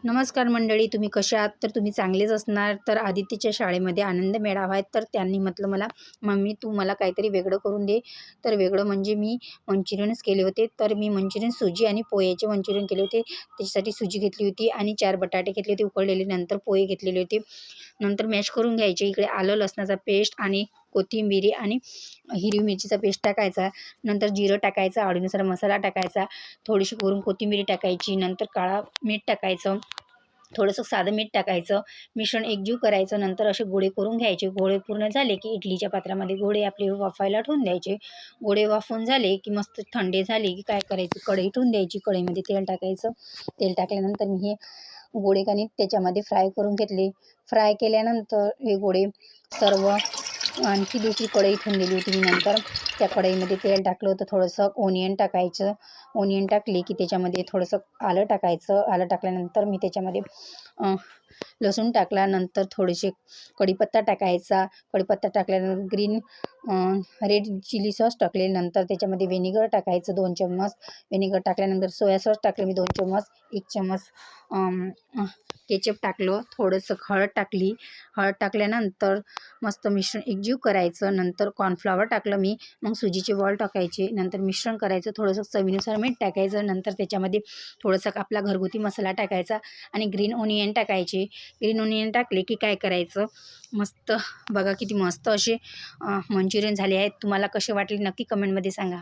नमस्कार मंडळी, तुम्ही कशा आहात? तर तुम्ही चांगलेच असणार. तर आदित्यच्या शाळेमध्ये आनंद मेळावा आहे, तर त्यांनी म्हटलं मला, "मम्मी तू मला काहीतरी वेगळं करून दे." तर वेगळं म्हणजे मी मंचुरियनच केले होते. तर मी मंचुरियन सुजी आणि पोह्याचे मंचुरियन केले होते. त्याच्यासाठी सुजी घेतली होती आणि 4 बटाटे घेतले होते उकडलेले. नंतर पोहे घेतलेले होते. नंतर मॅश करून घ्यायचे. इकडे आलं लसणाचा पेस्ट आणि कोथिंबीर आणि हिरवी मिरचीचा पेस्ट टाकायचा. नंतर जिरं टाकायचं, आवडीनुसार मसाला टाकायचा, थोडीशी वरून कोथिंबीर टाकायची, नंतर काळा मीठ टाकायचं, थोडंसं साधं मीठ टाकायचं. मिश्रण एकजीव करायचं. नंतर असे गोळे करून घ्यायचे. गोळे पूर्ण झाले की इडलीच्या पात्रामध्ये गोळे आपले वाफायला ठेवून द्यायचे. गोळे वाफवून झाले की मस्त थंडे झाले की काय करायचं, कढई ठेवून द्यायची. कढईमध्ये तेल टाकायचं. तेल टाकल्यानंतर मी हे गोळे कणी त्याच्यामध्ये फ्राय करून घेतले. फ्राय केल्यानंतर हे गोळे सर्व आणखी दुसरी कढई ठेवून दिली होती मी. नंतर त्या कढईमध्ये तेल टाकलं होतं. थोडंसं ओनियन टाकायचं. ओनियन टाकले की त्याच्यामध्ये थोडंसं आलं टाकायचं. आलं टाकल्यानंतर मी त्याच्यामध्ये लसूण टाकला. नंतर थोडेसे कढीपत्ता टाकायचा. कढीपत्ता टाकल्यानंतर ग्रीन रेड चिली सॉस टाकले. नंतर त्याच्यामध्ये व्हिनेगर टाकायचं 2 चम्मच. व्हिनेगर टाकल्यानंतर सोया सॉस टाकले मी 2 चम्मच. 1 चम्मच केचप टाकलं. थोडंसं हळद टाकली. हळद टाकल्यानंतर मस्त मिश्रण एकजीव करायचं. नंतर कॉर्नफ्लॉवर टाकलं मी. मग सुजीचे बॉल टाकायचे. नंतर मिश्रण करायचं. थोडंसं चवीनुसार मीठ टाकायचं. नंतर त्याच्यामध्ये थोडंसं आपला घरगुती मसाला टाकायचा आणि ग्रीन ओनियन टाकायचे. ग्रीन ओनियन टाकले की काय करायचं, मस्त बघा किती मस्त असे मंचुरियन झाले आहेत. तुम्हाला कसे वाटले नक्की कमेंटमध्ये सांगा.